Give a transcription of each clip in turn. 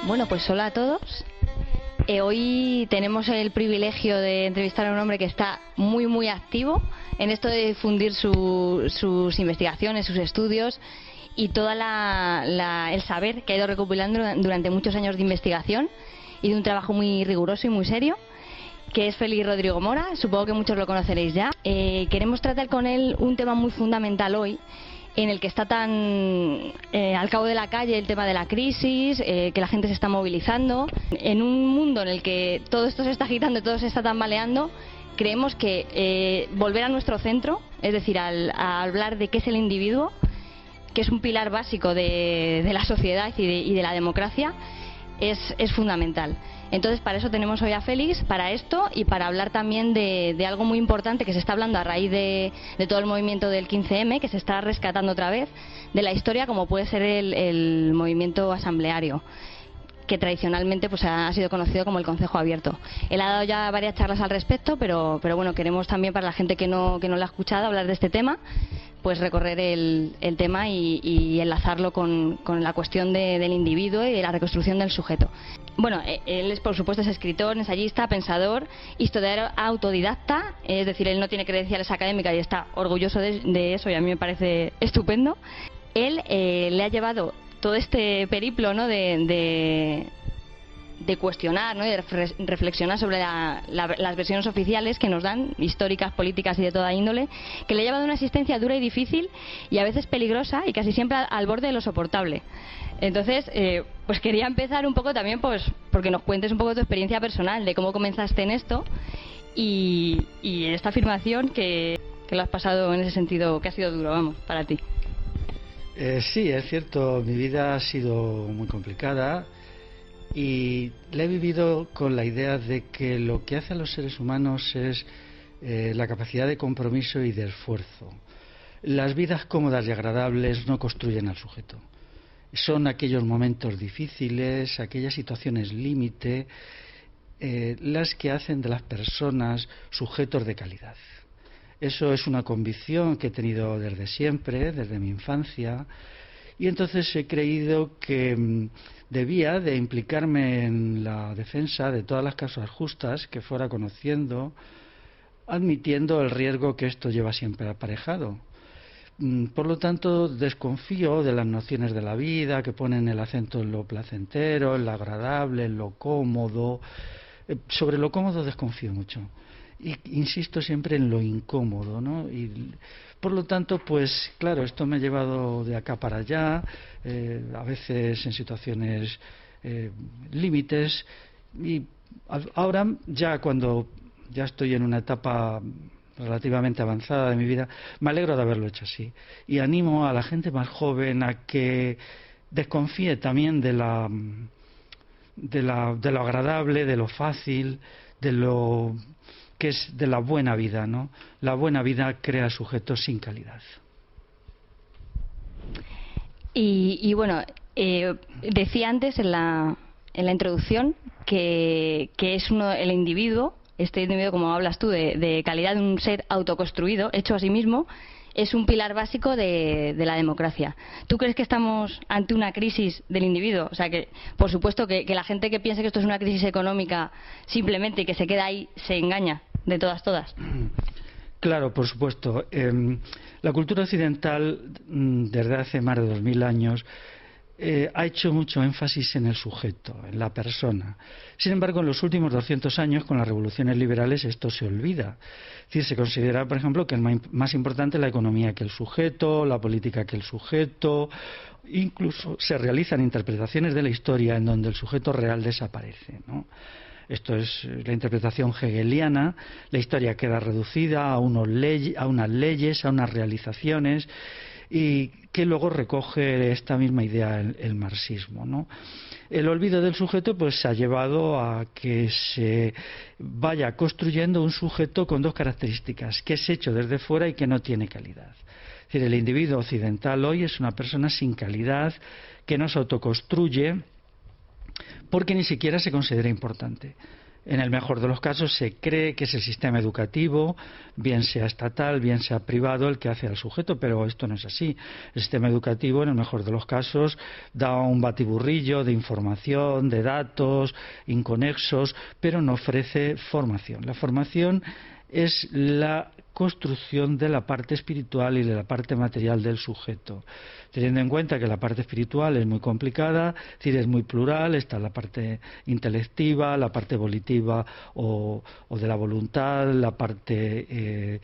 Bueno, pues hola a todos. Hoy tenemos el privilegio de entrevistar a un hombre que está muy activo en esto de difundir sus investigaciones, sus estudios y todo el saber que ha ido recopilando durante muchos años de investigación y de un trabajo muy riguroso y muy serio, que es Félix Rodrigo Mora. Supongo que muchos lo conoceréis ya. Queremos tratar con él un tema muy fundamental hoy, en el que está tan al cabo de la calle el tema de la crisis, que la gente se está movilizando. En un mundo en el que todo esto se está agitando y todo se está tambaleando, creemos que volver a nuestro centro, es decir, a hablar de qué es el individuo, que es un pilar básico de la sociedad y de la democracia, es fundamental. Entonces, para eso tenemos hoy a Félix, para esto y para hablar también de algo muy importante que se está hablando a raíz de todo el movimiento del 15M, que se está rescatando otra vez de la historia, como puede ser el movimiento asambleario, que tradicionalmente pues ha sido conocido como el Concejo Abierto. Él ha dado ya varias charlas al respecto, pero bueno, queremos también, para la gente que no lo ha escuchado, hablar de este tema, pues recorrer el tema y enlazarlo con la cuestión del individuo y de la reconstrucción del sujeto. Bueno, él es, por supuesto, es escritor, ensayista, pensador, historiador autodidacta, es decir, él no tiene credenciales académicas y está orgulloso de eso, y a mí me parece estupendo. Él le ha llevado todo este periplo, ¿no?, de cuestionar, ¿no?, y de reflexionar sobre las versiones oficiales que nos dan, históricas, políticas y de toda índole, que le ha llevado una existencia dura y difícil y a veces peligrosa y casi siempre al borde de lo soportable. Entonces, pues quería empezar un poco también, pues porque nos cuentes un poco tu experiencia personal, de cómo comenzaste en esto y esta afirmación que lo has pasado en ese sentido, que ha sido duro, vamos, para ti. Sí, es cierto, mi vida ha sido muy complicada y la he vivido con la idea de que lo que hace a los seres humanos es la capacidad de compromiso y de esfuerzo. Las vidas cómodas y agradables no construyen al sujeto. Son aquellos momentos difíciles, aquellas situaciones límite, las que hacen de las personas sujetos de calidad. Eso es una convicción que he tenido desde siempre, desde mi infancia, y entonces he creído que debía de implicarme en la defensa de todas las causas justas que fuera conociendo, admitiendo el riesgo que esto lleva siempre aparejado. Por lo tanto, desconfío de las nociones de la vida que ponen el acento en lo placentero, en lo agradable, en lo cómodo. Sobre lo cómodo desconfío mucho. Y insisto siempre en lo incómodo, ¿no? Y por lo tanto, pues claro, esto me ha llevado de acá para allá, a veces en situaciones límites, y ahora ya cuando ya estoy en una etapa relativamente avanzada de mi vida, me alegro de haberlo hecho así y animo a la gente más joven a que desconfíe también de lo agradable, de lo fácil, de lo que es de la buena vida, ¿no? La buena vida crea sujetos sin calidad. Y bueno, decía antes en la introducción que es el individuo, este individuo, como hablas tú, de calidad, de un ser autoconstruido, hecho a sí mismo, es un pilar básico de la democracia. ¿Tú crees que estamos ante una crisis del individuo? O sea, que por supuesto que la gente que piensa que esto es una crisis económica simplemente y que se queda ahí, se engaña de todas. Claro, por supuesto. La cultura occidental, desde hace más de 2000 años, ha hecho mucho énfasis en el sujeto, en la persona. Sin embargo, en los últimos 200 años, con las revoluciones liberales, esto se olvida. Es decir, se considera, por ejemplo, que es más importante la economía que el sujeto, la política que el sujeto. Incluso se realizan interpretaciones de la historia en donde el sujeto real desaparece, ¿no? Esto es la interpretación hegeliana. La historia queda reducida a unas leyes, a unas realizaciones, y que luego recoge esta misma idea el marxismo, ¿no? El olvido del sujeto pues ha llevado a que se vaya construyendo un sujeto con dos características: que es hecho desde fuera y que no tiene calidad. Es decir, el individuo occidental hoy es una persona sin calidad, que no se autoconstruye, porque ni siquiera se considera importante. En el mejor de los casos se cree que es el sistema educativo, bien sea estatal, bien sea privado, el que hace al sujeto, pero esto no es así. El sistema educativo, en el mejor de los casos, da un batiburrillo de información, de datos inconexos, pero no ofrece formación. La formación es la construcción de la parte espiritual y de la parte material del sujeto, teniendo en cuenta que la parte espiritual es muy complicada, es decir, es muy plural, está la parte intelectiva, la parte volitiva o de la voluntad, la parte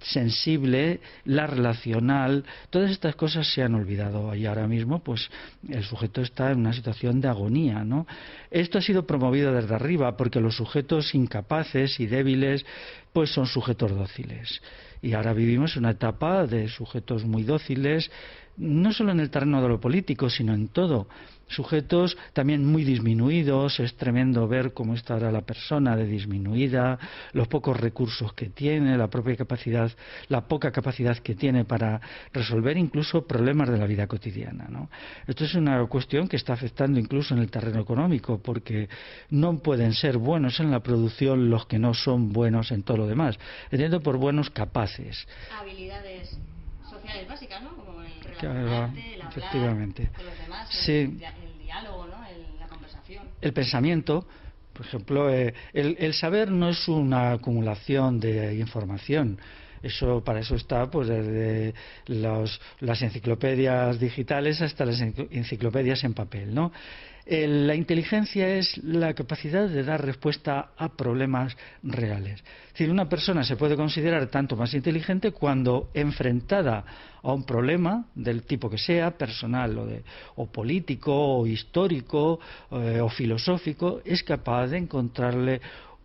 sensible, la relacional. Todas estas cosas se han olvidado y ahora mismo pues el sujeto está en una situación de agonía, ¿no? Esto ha sido promovido desde arriba porque los sujetos incapaces y débiles pues son sujetos dóciles. Y ahora vivimos una etapa de sujetos muy dóciles, no solo en el terreno de lo político, sino en todo. Sujetos también muy disminuidos, es tremendo ver cómo está ahora la persona de disminuida, los pocos recursos que tiene, la poca capacidad que tiene para resolver incluso problemas de la vida cotidiana, ¿no? Esto es una cuestión que está afectando incluso en el terreno económico, porque no pueden ser buenos en la producción los que no son buenos en todo lo demás, entiendo por buenos capaces. Habilidades sociales básicas, ¿no? Como el relacionarte, el efectivamente. Con los demás, sí. el diálogo, ¿no? La conversación. El pensamiento, por ejemplo, el saber no es una acumulación de información. Para eso está pues desde las enciclopedias digitales hasta las enciclopedias en papel, ¿no? La inteligencia es la capacidad de dar respuesta a problemas reales. Es decir, una persona se puede considerar tanto más inteligente cuando enfrentada a un problema del tipo que sea, personal o político o histórico o filosófico, es capaz de encontrarle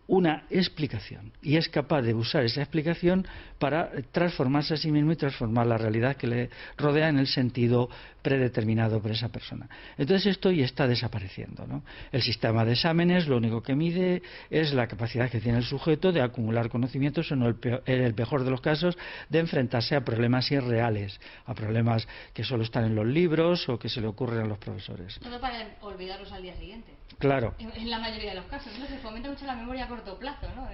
una explicación y es capaz de usar esa explicación para transformarse a sí mismo y transformar la realidad que le rodea en el sentido predeterminado por esa persona. Entonces esto ya está desapareciendo, ¿no? El sistema de exámenes lo único que mide es la capacidad que tiene el sujeto de acumular conocimientos en el mejor de los casos de enfrentarse a problemas irreales, a problemas que solo están en los libros o que se le ocurren a los profesores. Todo para olvidarlos al día siguiente. Claro. En la mayoría de los casos, ¿no? Se fomenta mucho la memoria a corto plazo, ¿no?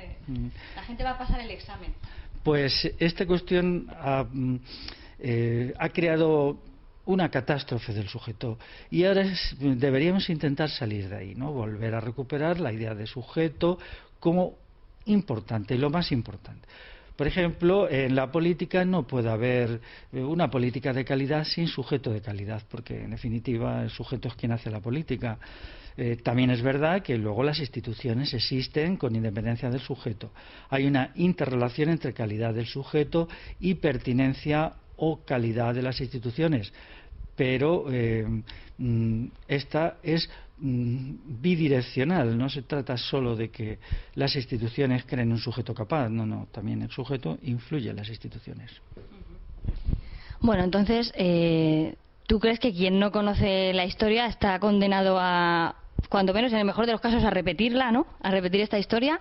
La gente va a pasar el examen. Pues esta cuestión ha creado una catástrofe del sujeto y ahora deberíamos intentar salir de ahí, ¿no? Volver a recuperar la idea de sujeto como importante, lo más importante. Por ejemplo, en la política no puede haber una política de calidad sin sujeto de calidad, porque en definitiva el sujeto es quien hace la política. También es verdad que luego las instituciones existen con independencia del sujeto. Hay una interrelación entre calidad del sujeto y pertinencia o calidad de las instituciones, pero esta es bidireccional, no se trata solo de que las instituciones creen un sujeto capaz, no, también el sujeto influye en las instituciones. Bueno, entonces, ¿tú crees que quien no conoce la historia está condenado a, cuando menos en el mejor de los casos, a repetirla, ¿no? A repetir esta historia?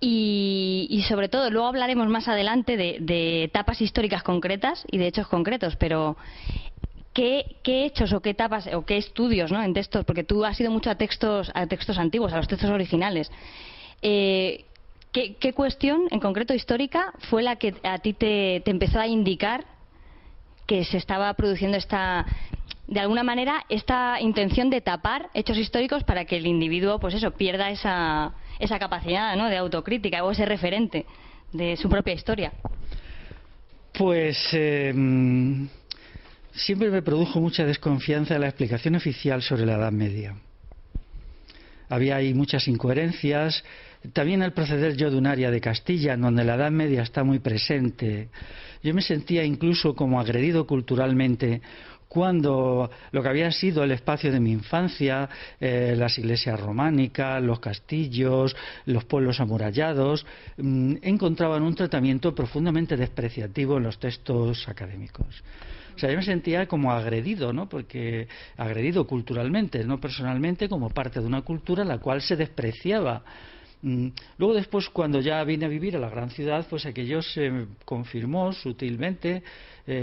Y sobre todo, luego hablaremos más adelante de etapas históricas concretas y de hechos concretos, pero ¿qué hechos o qué etapas o qué estudios, ¿no? En textos, porque tú has ido mucho a textos antiguos, a los textos originales. ¿Qué cuestión en concreto histórica fue la que a ti te empezó a indicar que se estaba produciendo de alguna manera esta intención de tapar hechos históricos para que el individuo, pues eso, pierda esa capacidad, ¿no?, de autocrítica o ese referente de su propia historia? Pues siempre me produjo mucha desconfianza en la explicación oficial sobre la Edad Media. Había ahí muchas incoherencias. También el proceder yo de un área de Castilla, en donde la Edad Media está muy presente. Yo me sentía incluso como agredido culturalmente cuando lo que había sido el espacio de mi infancia, las iglesias románicas, los castillos, los pueblos amurallados, encontraban un tratamiento profundamente despreciativo en los textos académicos. O sea, yo me sentía como agredido, ¿no? Porque agredido culturalmente, no personalmente, como parte de una cultura en la cual se despreciaba Luego después, cuando ya vine a vivir a la gran ciudad, pues aquello se confirmó sutilmente.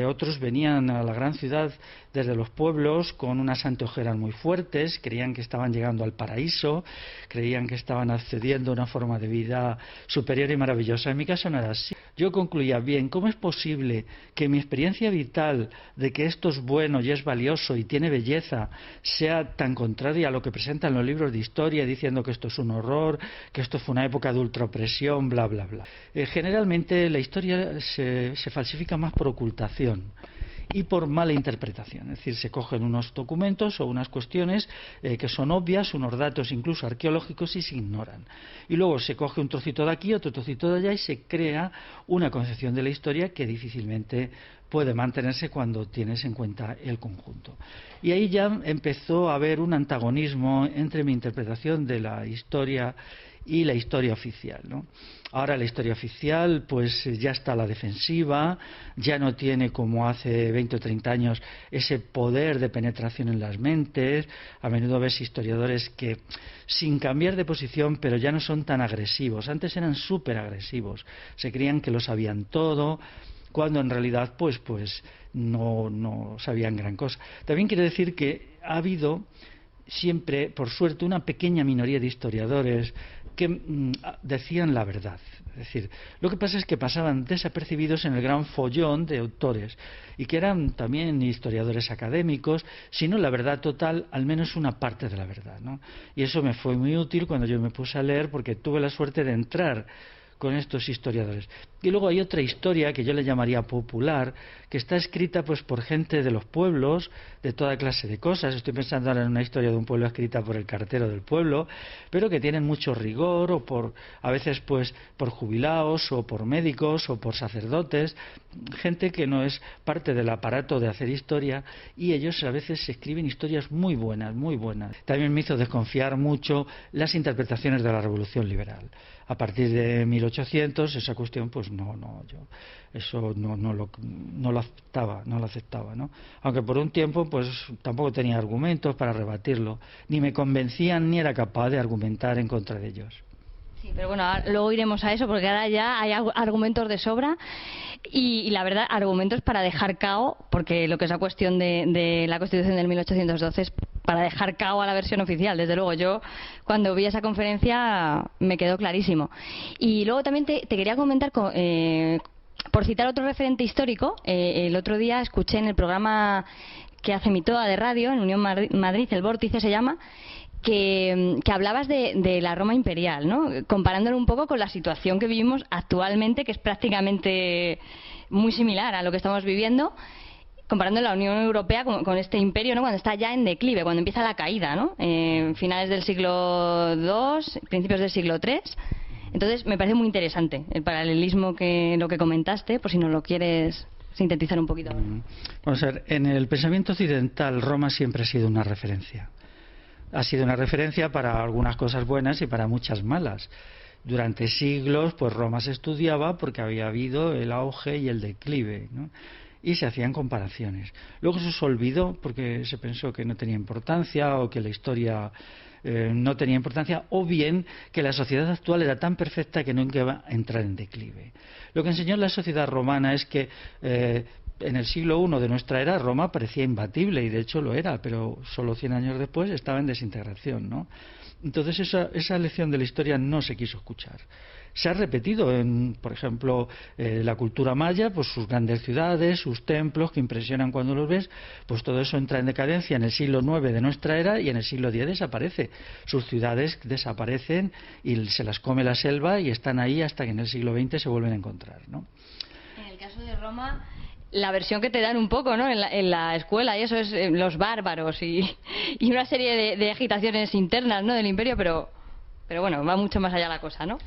Otros venían a la gran ciudad desde los pueblos con unas anteojeras muy fuertes, creían que estaban llegando al paraíso, creían que estaban accediendo a una forma de vida superior y maravillosa. En mi caso no era así. Yo concluía, bien, ¿cómo es posible que mi experiencia vital de que esto es bueno y es valioso y tiene belleza sea tan contraria a lo que presentan los libros de historia, diciendo que esto es un horror, que esto fue una época de ultraopresión, bla, bla, bla? Generalmente la historia se falsifica más por ocultación y por mala interpretación, es decir, se cogen unos documentos o unas cuestiones que son obvias, unos datos incluso arqueológicos, y se ignoran. Y luego se coge un trocito de aquí, otro trocito de allá, y se crea una concepción de la historia que difícilmente puede mantenerse cuando tienes en cuenta el conjunto. Y ahí ya empezó a haber un antagonismo entre mi interpretación de la historia y la historia oficial, ¿no? Ahora la historia oficial pues ya está a la defensiva, ya no tiene como hace 20 o 30 años ese poder de penetración en las mentes. A menudo ves historiadores que, sin cambiar de posición, pero ya no son tan agresivos. Antes eran súper agresivos, se creían que lo sabían todo, cuando en realidad pues no sabían gran cosa. También quiero decir que ha habido siempre, por suerte, una pequeña minoría de historiadores que decían la verdad. Es decir, lo que pasa es que pasaban desapercibidos en el gran follón de autores y que eran también historiadores académicos, sino la verdad total, al menos una parte de la verdad, ¿no? Y eso me fue muy útil cuando yo me puse a leer, porque tuve la suerte de entrar con estos historiadores. Y luego hay otra historia que yo le llamaría popular, que está escrita pues por gente de los pueblos, de toda clase de cosas. Estoy pensando ahora en una historia de un pueblo escrita por el cartero del pueblo, pero que tienen mucho rigor, o a veces pues por jubilados, o por médicos, o por sacerdotes, gente que no es parte del aparato de hacer historia, y ellos a veces escriben historias muy buenas, muy buenas. También me hizo desconfiar mucho las interpretaciones de la Revolución Liberal. A partir de 1800 esa cuestión pues yo eso no lo aceptaba, ¿no? Aunque por un tiempo pues tampoco tenía argumentos para rebatirlo, ni me convencían ni era capaz de argumentar en contra de ellos. Sí, pero bueno, luego iremos a eso, porque ahora ya hay argumentos de sobra y la verdad, argumentos para dejar cao, porque lo que es la cuestión de la Constitución del 1812 es para dejar cao a la versión oficial. Desde luego, yo cuando vi esa conferencia me quedó clarísimo. Y luego también te quería comentar, por citar otro referente histórico, el otro día escuché en el programa que hace mi toda de radio, en Unión Madrid, El Vórtice se llama, que hablabas de la Roma imperial, ¿no? Comparándolo un poco con la situación que vivimos actualmente, que es prácticamente muy similar a lo que estamos viviendo, comparando la Unión Europea con este imperio, ¿no? Cuando está ya en declive, cuando empieza la caída, ¿no? Finales del siglo II, principios del siglo III. Entonces me parece muy interesante el paralelismo lo que comentaste, por si nos lo quieres sintetizar un poquito. Vamos a ver, en el pensamiento occidental Roma siempre ha sido una referencia. Ha sido una referencia para algunas cosas buenas y para muchas malas. Durante siglos, pues Roma se estudiaba porque había habido el auge y el declive, ¿no? Y se hacían comparaciones. Luego se olvidó porque se pensó que no tenía importancia, o que la historia no tenía importancia, o bien que la sociedad actual era tan perfecta que nunca iba a entrar en declive. Lo que enseñó la sociedad romana es que en el siglo I de nuestra era Roma parecía imbatible, y de hecho lo era, pero solo 100 años después estaba en desintegración, ¿no? Entonces esa lección de la historia no se quiso escuchar. Se ha repetido en, por ejemplo, la cultura maya, pues sus grandes ciudades, sus templos que impresionan cuando los ves, pues todo eso entra en decadencia en el siglo IX de nuestra era, y en el siglo X desaparece. Sus ciudades desaparecen y se las come la selva, y están ahí hasta que en el siglo XX se vuelven a encontrar, ¿no? En el caso de Roma, la versión que te dan un poco, ¿no? en la escuela, y eso es los bárbaros y una serie de agitaciones internas, ¿no? del imperio, pero bueno, va mucho más allá la cosa, ¿no?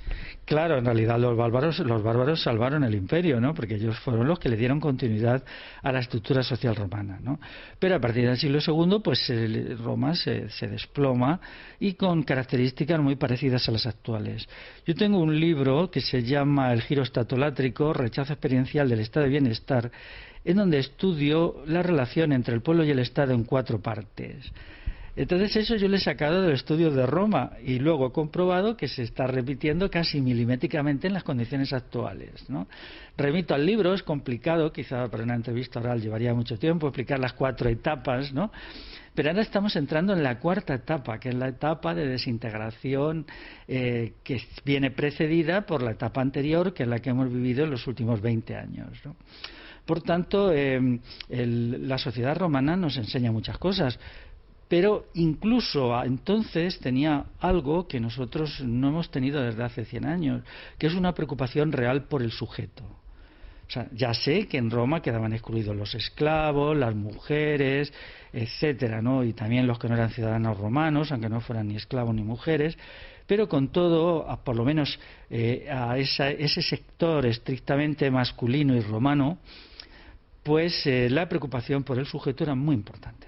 Claro, en realidad los bárbaros salvaron el imperio, ¿no? Porque ellos fueron los que le dieron continuidad a la estructura social romana, ¿no? Pero a partir del siglo II, pues Roma se desploma, y con características muy parecidas a las actuales. Yo tengo un libro que se llama El giro estatolátrico, rechazo experiencial del estado de bienestar, en donde estudio la relación entre el pueblo y el Estado en 4 partes. Entonces eso yo lo he sacado del estudio de Roma y luego he comprobado que se está repitiendo casi milimétricamente en las condiciones actuales, ¿no? Remito al libro, es complicado, quizá para una entrevista oral llevaría mucho tiempo explicar las 4 etapas, ¿no? Pero ahora estamos entrando en la 4ª etapa, que es la etapa de desintegración que viene precedida por la etapa anterior, que es la que hemos vivido en los últimos 20 años, ¿no? Por tanto, la sociedad romana nos enseña muchas cosas, pero incluso entonces tenía algo que nosotros no hemos tenido desde hace 100 años, que es una preocupación real por el sujeto. O sea, ya sé que en Roma quedaban excluidos los esclavos, las mujeres, etcétera, ¿no? Y también los que no eran ciudadanos romanos, aunque no fueran ni esclavos ni mujeres, pero con todo, por lo menos a ese sector estrictamente masculino y romano, pues la preocupación por el sujeto era muy importante.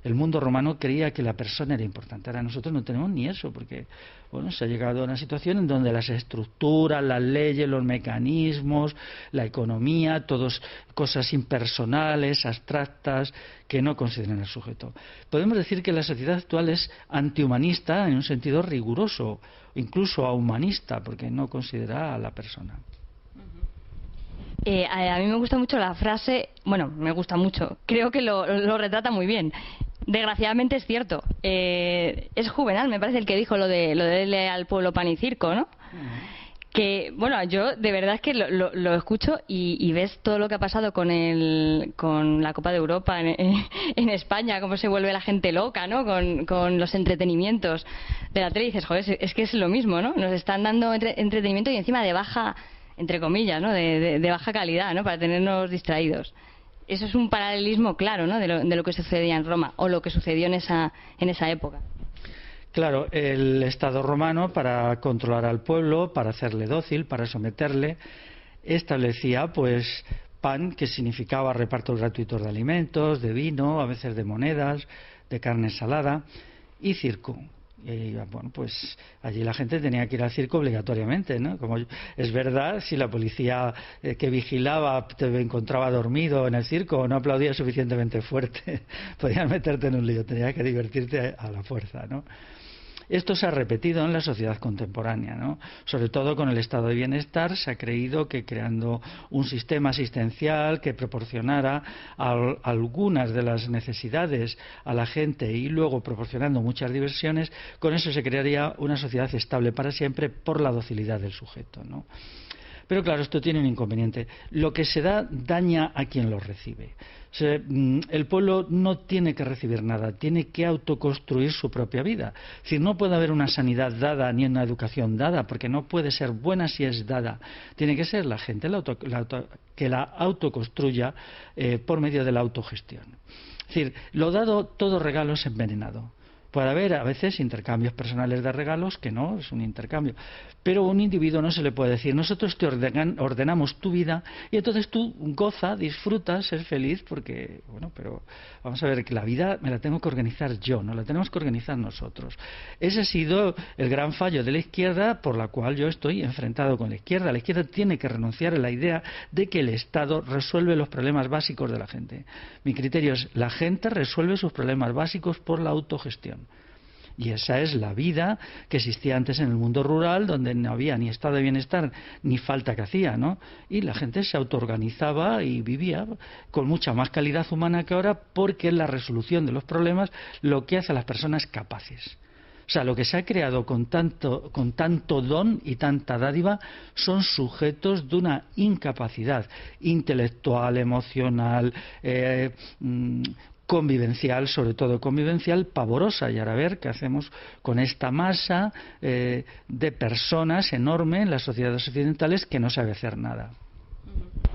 El mundo romano creía que la persona era importante. Ahora nosotros no tenemos ni eso, porque bueno, se ha llegado a una situación en donde las estructuras, las leyes, los mecanismos, la economía, todas cosas impersonales, abstractas, que no consideran al sujeto. Podemos decir que la sociedad actual es antihumanista en un sentido riguroso, incluso ahumanista, porque no considera a la persona. A mí me gusta mucho la frase, bueno, me gusta mucho, creo que lo retrata muy bien. Desgraciadamente es cierto. Es Juvenal, me parece, el que dijo lo de darle al pueblo pan y circo, ¿no? Que, bueno, yo de verdad es que lo escucho y ves todo lo que ha pasado con la Copa de Europa en España, cómo se vuelve la gente loca, ¿no? Con los entretenimientos de la tele, y dices, joder, es que es lo mismo, ¿no? Nos están dando entretenimiento y encima de baja, entre comillas, ¿no? De baja calidad, ¿no? Para tenernos distraídos. Eso es un paralelismo claro, ¿no? de lo que sucedía en Roma o lo que sucedió en esa época. Claro, el Estado romano, para controlar al pueblo, para hacerle dócil, para someterle, establecía pues pan, que significaba repartos gratuitos de alimentos, de vino, a veces de monedas, de carne salada, y circo. Y bueno, pues allí la gente tenía que ir al circo obligatoriamente, ¿no? Como es verdad, si la policía que vigilaba te encontraba dormido en el circo o no aplaudía suficientemente fuerte, podían meterte en un lío, tenías que divertirte a la fuerza, ¿no? Esto se ha repetido en la sociedad contemporánea, ¿no? Sobre todo con el estado de bienestar se ha creído que creando un sistema asistencial que proporcionara algunas de las necesidades a la gente y luego proporcionando muchas diversiones, con eso se crearía una sociedad estable para siempre por la docilidad del sujeto, ¿no? Pero claro, esto tiene un inconveniente. Lo que se da daña a quien lo recibe. El pueblo no tiene que recibir nada, tiene que autoconstruir su propia vida. Es decir, no puede haber una sanidad dada ni una educación dada, porque no puede ser buena si es dada. Tiene que ser la gente que la autoconstruya por medio de la autogestión. Es decir, lo dado, todo regalo es envenenado. Puede haber a veces intercambios personales de regalos, que no, es un intercambio. Pero a un individuo no se le puede decir, nosotros te ordenamos tu vida y entonces tú goza, disfrutas, ser feliz, porque, bueno, pero vamos a ver, que la vida me la tengo que organizar yo, no la tenemos que organizar nosotros. Ese ha sido el gran fallo de la izquierda, por la cual yo estoy enfrentado con la izquierda. La izquierda tiene que renunciar a la idea de que el Estado resuelve los problemas básicos de la gente. Mi criterio es, la gente resuelve sus problemas básicos por la autogestión. Y esa es la vida que existía antes en el mundo rural, donde no había ni estado de bienestar ni falta que hacía, ¿no? Y la gente se autoorganizaba y vivía con mucha más calidad humana que ahora, porque la resolución de los problemas lo que hace a las personas capaces. O sea, lo que se ha creado con tanto don y tanta dádiva son sujetos de una incapacidad intelectual, emocional, convivencial, sobre todo convivencial, pavorosa. Y ahora a ver qué hacemos con esta masa de personas enorme en las sociedades occidentales que no sabe hacer nada.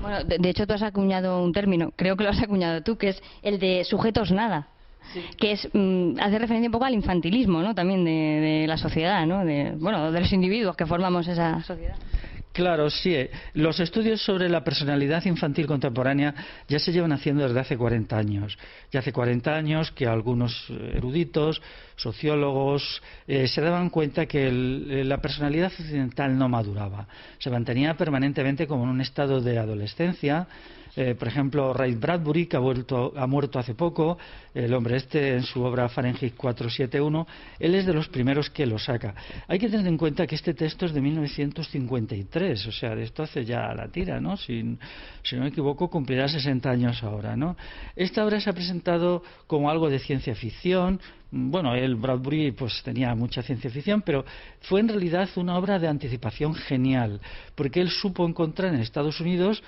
Bueno, de hecho tú has acuñado un término, creo que lo has acuñado tú, que es el de sujetos nada. Sí. Que es hace referencia un poco al infantilismo, ¿no? También de la sociedad, ¿no? De los individuos que formamos esa sociedad. Claro, sí. Los estudios sobre la personalidad infantil contemporánea ya se llevan haciendo desde hace 40 años. Ya hace 40 años que algunos eruditos, sociólogos, se daban cuenta que la personalidad occidental no maduraba. Se mantenía permanentemente como en un estado de adolescencia, Por ejemplo, Ray Bradbury, que ha muerto hace poco, el hombre este en su obra Fahrenheit 471, él es de los primeros que lo saca. Hay que tener en cuenta que este texto es de 1953, o sea, de esto hace ya la tira, ¿no? Si no me equivoco, cumplirá 60 años ahora, ¿no? Esta obra se ha presentado como algo de ciencia ficción. Bueno, el Bradbury pues tenía mucha ciencia ficción, pero fue en realidad una obra de anticipación genial, porque él supo encontrar en Estados Unidos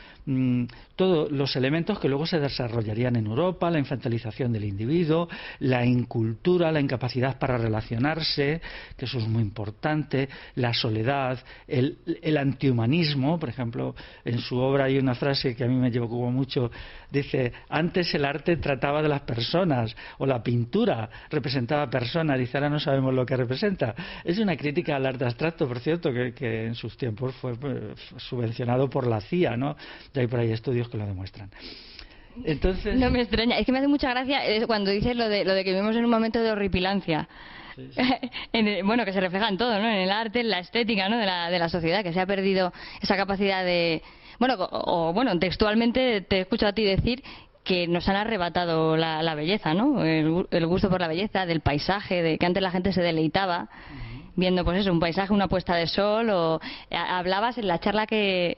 todos los elementos que luego se desarrollarían en Europa: la infantilización del individuo, la incultura, la incapacidad para relacionarse, que eso es muy importante, la soledad, el antihumanismo. Por ejemplo, en su obra hay una frase que a mí me llevó como mucho, dice: antes el arte trataba de las personas, o la pintura representaba personas, dice, ahora no sabemos lo que representa. Es una crítica al arte abstracto, por cierto, que en sus tiempos fue subvencionado por la CIA, ¿no? Ya hay por ahí estudios que lo demuestran. Entonces... No me extraña, es que me hace mucha gracia cuando dices lo de que vivimos en un momento de horripilancia. Sí, sí. Bueno, que se refleja en todo, ¿no? En el arte, en la estética, ¿no? de la sociedad, que se ha perdido esa capacidad de... Bueno, textualmente te he escuchado a ti decir que nos han arrebatado la belleza, ¿no? El gusto por la belleza, del paisaje, de que antes la gente se deleitaba viendo, pues eso, un paisaje, una puesta de sol. O hablabas en la charla que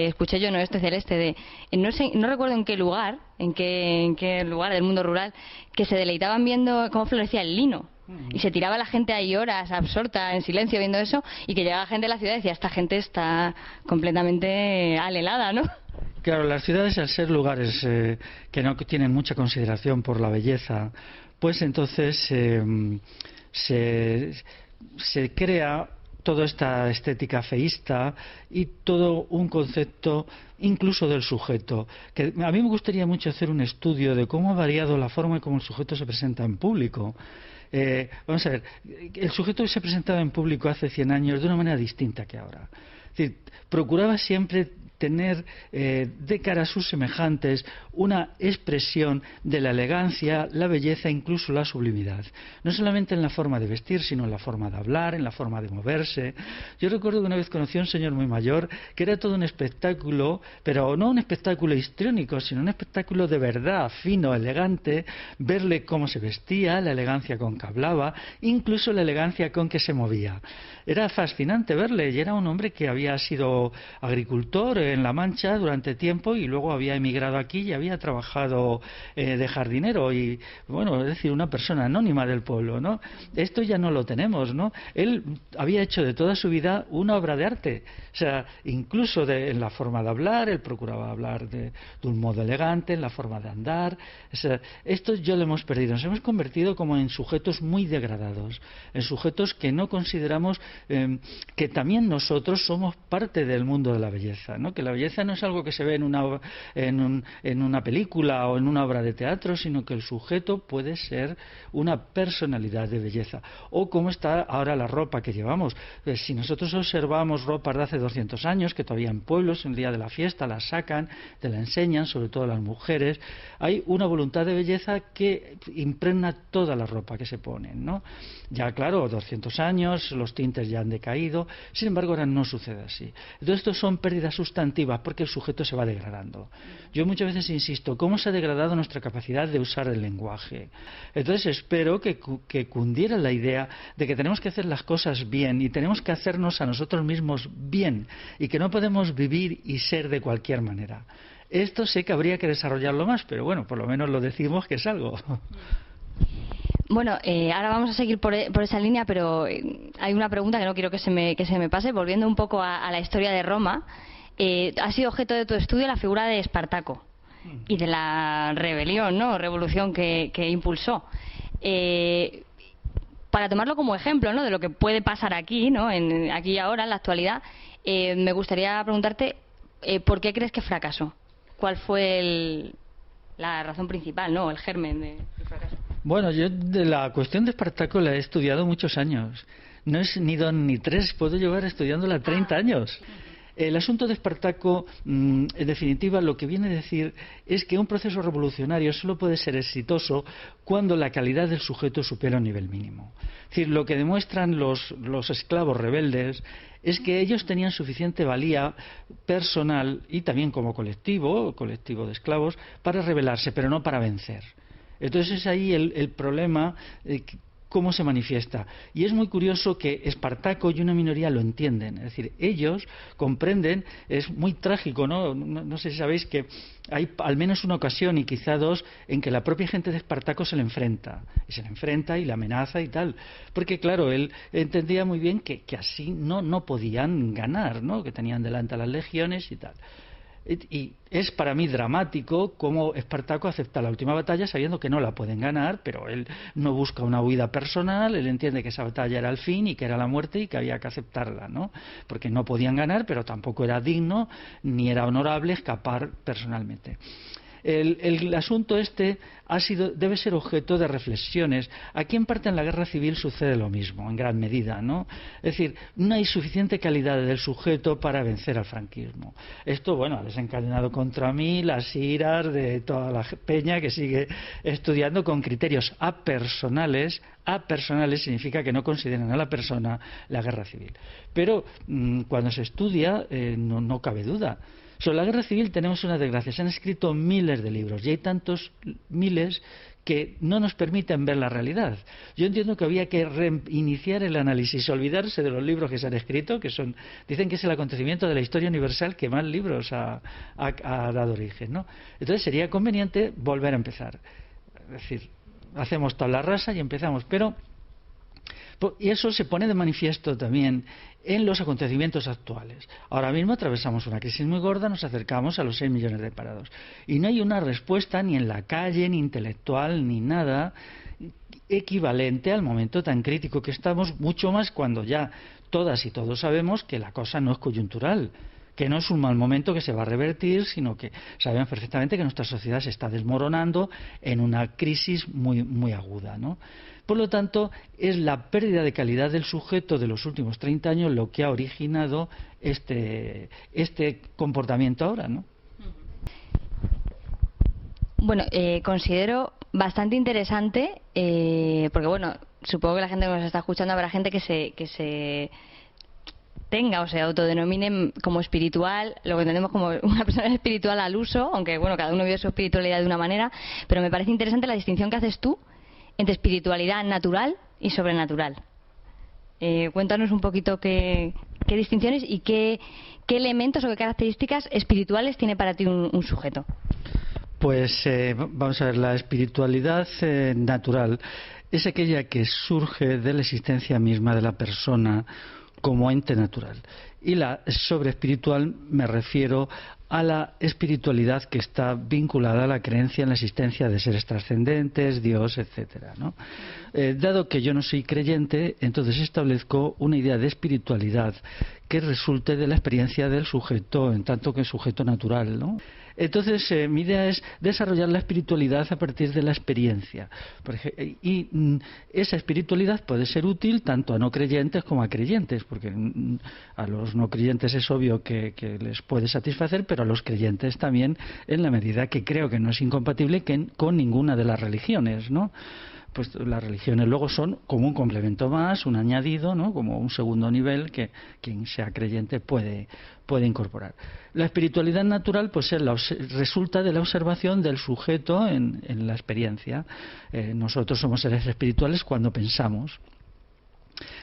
escuché yo en Oeste Celeste de, no recuerdo en qué lugar del mundo rural, que se deleitaban viendo cómo florecía el lino. Y se tiraba la gente ahí horas absorta en silencio viendo eso, y que llegaba gente de la ciudad y decía, esta gente está completamente alelada, ¿no? Claro, las ciudades, al ser lugares que no tienen mucha consideración por la belleza, pues entonces se crea toda esta estética feísta y todo un concepto incluso del sujeto, que a mí me gustaría mucho hacer un estudio de cómo ha variado la forma en cómo el sujeto se presenta en público. Vamos a ver, el sujeto que se presentaba en público hace 100 años de una manera distinta que ahora. Es decir, procuraba siempre tener de cara a sus semejantes una expresión de la elegancia, la belleza, incluso la sublimidad. No solamente en la forma de vestir, sino en la forma de hablar, en la forma de moverse. Yo recuerdo que una vez conocí a un señor muy mayor que era todo un espectáculo, pero no un espectáculo histriónico, sino un espectáculo de verdad, fino, elegante, verle cómo se vestía, la elegancia con que hablaba, incluso la elegancia con que se movía. Era fascinante verle, y era un hombre que había sido agricultor en La Mancha durante tiempo y luego había emigrado aquí y había trabajado de jardinero, y bueno, es decir, una persona anónima del pueblo, ¿no? Esto ya no lo tenemos, ¿no? Él había hecho de toda su vida una obra de arte, o sea, incluso en la forma de hablar, él procuraba hablar de un modo elegante, en la forma de andar. O sea, esto ya lo hemos perdido, nos hemos convertido como en sujetos muy degradados, en sujetos que no consideramos que también nosotros somos parte del mundo de la belleza, ¿no? Que la belleza no es algo que se ve en una película o en una obra de teatro, sino que el sujeto puede ser una personalidad de belleza. O cómo está ahora la ropa que llevamos. Si nosotros observamos ropas de hace 200 años, que todavía en pueblos, en el día de la fiesta, la sacan, te la enseñan, sobre todo las mujeres, hay una voluntad de belleza que impregna toda la ropa que se ponen, ¿no? Ya claro, 200 años, los tintes ya han decaído, sin embargo ahora no sucede así. Entonces estos son pérdidas sustantivas porque el sujeto se va degradando. Yo muchas veces insisto, ¿cómo se ha degradado nuestra capacidad de usar el lenguaje? Entonces espero que cundiera la idea de que tenemos que hacer las cosas bien y tenemos que hacernos a nosotros mismos bien, y que no podemos vivir y ser de cualquier manera. Esto sé que habría que desarrollarlo más, pero bueno, por lo menos lo decimos que es algo. Bueno, ahora vamos a seguir por esa línea, pero hay una pregunta que no quiero que se me pase. Volviendo un poco a la historia de Roma, ha sido objeto de tu estudio la figura de Espartaco y de la rebelión, ¿no? Revolución que impulsó. Para tomarlo como ejemplo, ¿no? De lo que puede pasar aquí, ¿no? Aquí y ahora, en la actualidad, me gustaría preguntarte ¿por qué crees que fracasó? ¿Cuál fue la razón principal, ¿no? El germen del fracaso. Bueno, yo de la cuestión de Espartaco la he estudiado muchos años. No es ni 2 ni 3, puedo llevar estudiándola 30 años. El asunto de Espartaco, en definitiva, lo que viene a decir es que un proceso revolucionario solo puede ser exitoso cuando la calidad del sujeto supera un nivel mínimo. Es decir, lo que demuestran los esclavos rebeldes es que ellos tenían suficiente valía personal y también como colectivo de esclavos, para rebelarse, pero no para vencer. Entonces es ahí el problema, cómo se manifiesta. Y es muy curioso que Espartaco y una minoría lo entienden. Es decir, ellos comprenden, es muy trágico, ¿no? No sé si sabéis que hay al menos una ocasión, y quizá dos, en que la propia gente de Espartaco se le enfrenta. Y se le enfrenta y le amenaza y tal. Porque, claro, él entendía muy bien que así no podían ganar, ¿no? Que tenían delante a las legiones y tal. Y es para mí dramático cómo Espartaco acepta la última batalla sabiendo que no la pueden ganar, pero él no busca una huida personal, él entiende que esa batalla era el fin y que era la muerte y que había que aceptarla, ¿no? Porque no podían ganar, pero tampoco era digno ni era honorable escapar personalmente. El asunto debe ser objeto de reflexiones. Aquí en parte en la guerra civil sucede lo mismo, en gran medida, ¿no? Es decir, no hay suficiente calidad del sujeto para vencer al franquismo. Esto, bueno, ha desencadenado contra mí las iras de toda la peña que sigue estudiando con criterios apersonales. Apersonales significa que no consideran a la persona la guerra civil. Pero cuando se estudia, no cabe duda. Sobre la guerra civil tenemos una desgracia. Se han escrito miles de libros y hay tantos miles que no nos permiten ver la realidad. Yo entiendo que había que reiniciar el análisis, olvidarse de los libros que se han escrito, dicen que es el acontecimiento de la historia universal que más libros ha dado origen, ¿no? Entonces sería conveniente volver a empezar. Es decir, hacemos tabla rasa y empezamos, y eso se pone de manifiesto también en los acontecimientos actuales. Ahora mismo atravesamos una crisis muy gorda, nos acercamos a los 6 millones de parados. Y no hay una respuesta ni en la calle, ni intelectual, ni nada equivalente al momento tan crítico que estamos, mucho más cuando ya todas y todos sabemos que la cosa no es coyuntural, que no es un mal momento que se va a revertir, sino que sabemos perfectamente que nuestra sociedad se está desmoronando en una crisis muy, muy aguda, ¿no? Por lo tanto, es la pérdida de calidad del sujeto de los últimos 30 años lo que ha originado este comportamiento ahora, ¿no? Bueno, considero bastante interesante, porque bueno, supongo que la gente que nos está escuchando habrá gente que se tenga o se autodenomine como espiritual, lo que entendemos como una persona espiritual al uso, aunque bueno, cada uno vive su espiritualidad de una manera, pero me parece interesante la distinción que haces tú entre espiritualidad natural y sobrenatural. Cuéntanos un poquito qué distinciones y qué elementos o qué características espirituales tiene para ti un sujeto. Pues vamos a ver, la espiritualidad natural es aquella que surge de la existencia misma de la persona como ente natural. Y la sobreespiritual me refiero a la espiritualidad que está vinculada a la creencia en la existencia de seres trascendentes, Dios, etcétera, ¿no? Dado que yo no soy creyente, entonces establezco una idea de espiritualidad que resulte de la experiencia del sujeto, en tanto que sujeto natural, ¿no? Entonces, mi idea es desarrollar la espiritualidad a partir de la experiencia. Y esa espiritualidad puede ser útil tanto a no creyentes como a creyentes, porque a los no creyentes es obvio que les puede satisfacer, pero a los creyentes también, en la medida que creo que no es incompatible con ninguna de las religiones, ¿no? Pues las religiones luego son como un complemento más, un añadido, ¿no? Como un segundo nivel que quien sea creyente puede incorporar. La espiritualidad natural pues resulta de la observación del sujeto en la experiencia. Nosotros somos seres espirituales cuando pensamos.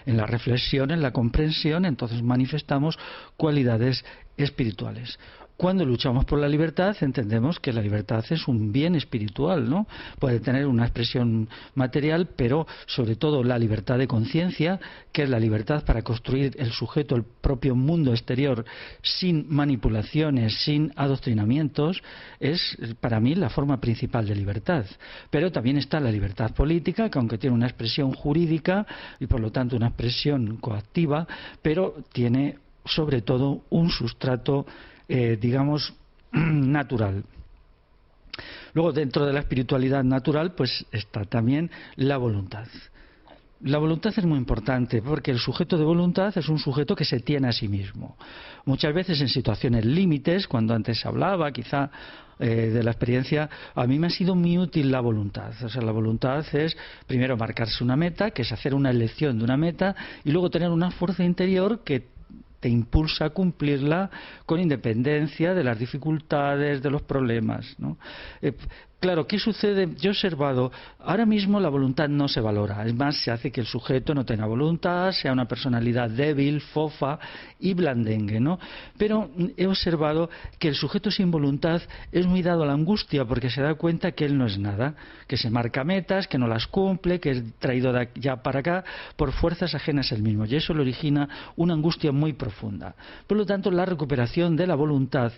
En la reflexión, en la comprensión, entonces manifestamos cualidades espirituales. Cuando luchamos por la libertad, entendemos que la libertad es un bien espiritual, ¿no? Puede tener una expresión material, pero sobre todo la libertad de conciencia, que es la libertad para construir el sujeto, el propio mundo exterior, sin manipulaciones, sin adoctrinamientos, es para mí la forma principal de libertad. Pero también está la libertad política, que aunque tiene una expresión jurídica y por lo tanto una expresión coactiva, pero tiene sobre todo un sustrato digamos natural. Luego, dentro de la espiritualidad natural pues está también la voluntad. La voluntad es muy importante porque el sujeto de voluntad es un sujeto que se tiene a sí mismo. Muchas veces en situaciones límites, cuando antes hablaba quizá de la experiencia, a mí me ha sido muy útil la voluntad. O sea, la voluntad es primero marcarse una meta, que es hacer una elección de una meta, y luego tener una fuerza interior que te impulsa a cumplirla con independencia de las dificultades, de los problemas, ¿no? Claro, ¿qué sucede? Yo he observado, ahora mismo la voluntad no se valora, es más, se hace que el sujeto no tenga voluntad, sea una personalidad débil, fofa y blandengue, ¿no? Pero he observado que el sujeto sin voluntad es muy dado a la angustia porque se da cuenta que él no es nada, que se marca metas, que no las cumple, que es traído de allá para acá por fuerzas ajenas a él mismo, y eso le origina una angustia muy profunda. Por lo tanto, la recuperación de la voluntad